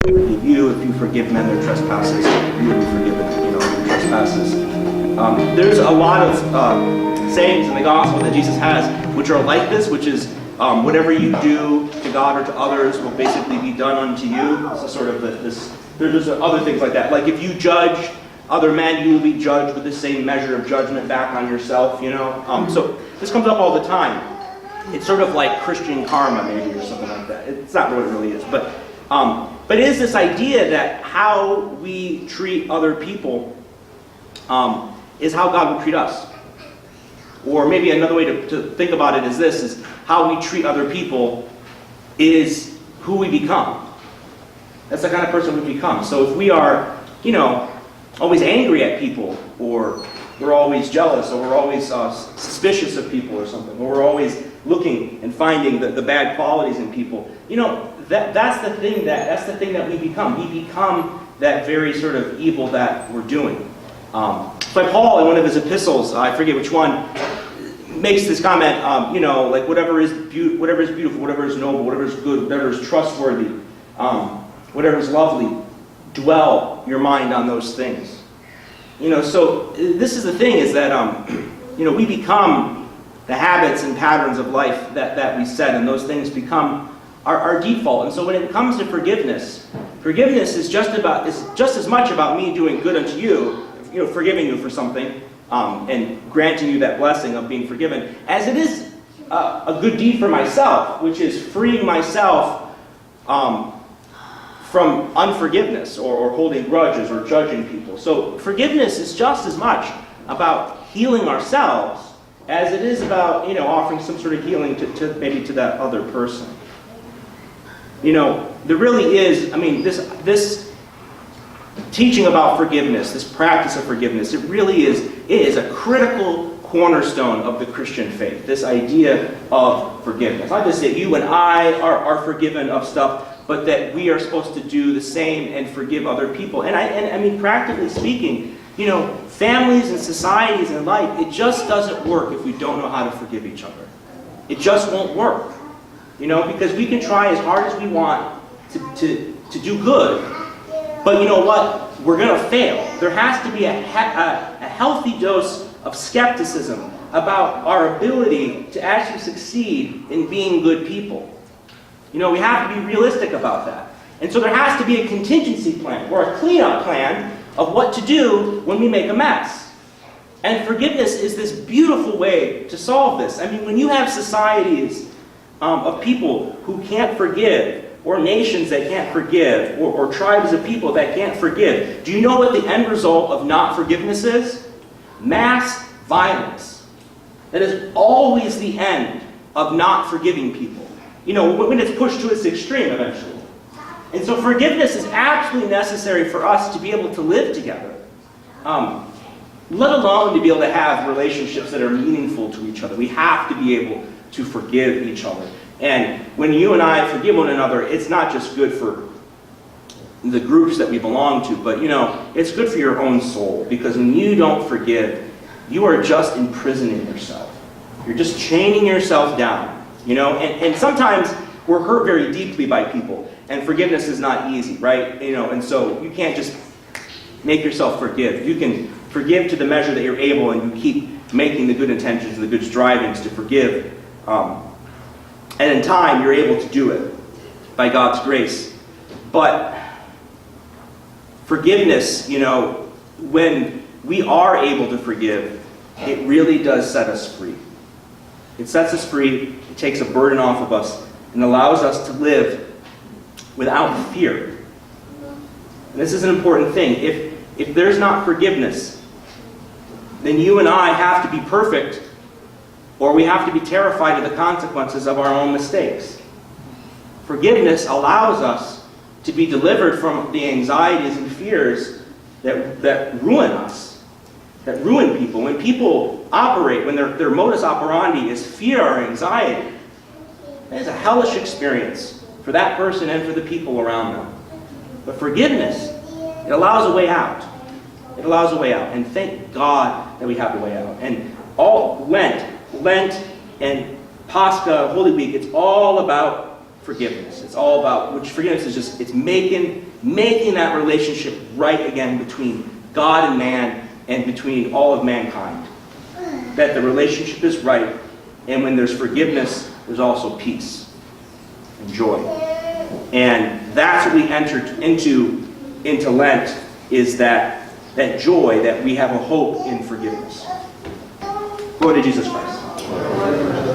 forgive you. If you forgive men their trespasses, you will be forgiven, your trespasses. There's a lot of sayings in the gospel that Jesus has which are like this, which is whatever you do to God or to others will basically be done unto you. This is sort of there's other things like that. Like if you judge other men, you will be judged with the same measure of judgment back on yourself, So this comes up all the time. It's sort of like Christian karma, maybe, or something like that. It's not what it really is. But it is this idea that how we treat other people is how God would treat us. Or maybe another way to think about it is this, is how we treat other people is who we become. That's the kind of person we become. So if we are, always angry at people, or we're always jealous, or we're always suspicious of people or something, or we're always looking and finding the bad qualities in people, that's the thing that we become. We become that very sort of evil that we're doing. So Paul, in one of his epistles, I forget which one, makes this comment, like whatever is beautiful, whatever is noble, whatever is good, whatever is trustworthy, whatever is lovely, dwell your mind on those things. So this is the thing, is that, we become the habits and patterns of life that we set, and those things become our default. And so when it comes to forgiveness is just as much about me doing good unto you, forgiving you for something, and granting you that blessing of being forgiven, as it is a good deed for myself, which is freeing myself from unforgiveness or holding grudges or judging people. So forgiveness is just as much about healing ourselves as it is about offering some sort of healing to maybe to that other person. There really is, this teaching about forgiveness, this practice of forgiveness, it is a critical cornerstone of the Christian faith, this idea of forgiveness. Not just that you and I are forgiven of stuff, but that we are supposed to do the same and forgive other people. And practically speaking, families and societies and life, it just doesn't work if we don't know how to forgive each other. It just won't work. Because we can try as hard as we want to do good, but you know what? We're going to fail. There has to be a healthy dose of skepticism about our ability to actually succeed in being good people. We have to be realistic about that. And so there has to be a contingency plan, or a cleanup plan of what to do when we make a mess. And forgiveness is this beautiful way to solve this. When you have societies of people who can't forgive, or nations that can't forgive, or tribes of people that can't forgive, do you know what the end result of not forgiveness is? Mass violence. That is always the end of not forgiving people. When it's pushed to its extreme eventually. And so forgiveness is absolutely necessary for us to be able to live together. Let alone to be able to have relationships that are meaningful to each other. We have to be able to forgive each other. And when you and I forgive one another, it's not just good for the groups that we belong to, but it's good for your own soul. Because when you don't forgive, you are just imprisoning yourself. You're just chaining yourself down. And sometimes we're hurt very deeply by people, and forgiveness is not easy, right? And so you can't just make yourself forgive. You can forgive to the measure that you're able, and you keep making the good intentions and the good strivings to forgive. And in time, you're able to do it by God's grace. But forgiveness, when we are able to forgive, it really does set us free. It sets us free, it takes a burden off of us, and allows us to live without fear. And this is an important thing. If there's not forgiveness, then you and I have to be perfect, or we have to be terrified of the consequences of our own mistakes. Forgiveness allows us to be delivered from the anxieties and fears that ruin us, that ruin people. When people operate, when their modus operandi is fear or anxiety, that is a hellish experience for that person and for the people around them. But forgiveness, it allows a way out. It allows a way out. And thank God that we have the way out. And all Lent and Pascha, Holy Week, it's all about forgiveness. It's all about, which forgiveness is just, it's making that relationship right again between God and man and between all of mankind. That the relationship is right, and when there's forgiveness, there's also peace and joy. And that's what we entered into Lent, is that joy, that we have a hope in forgiveness. Glory to Jesus Christ.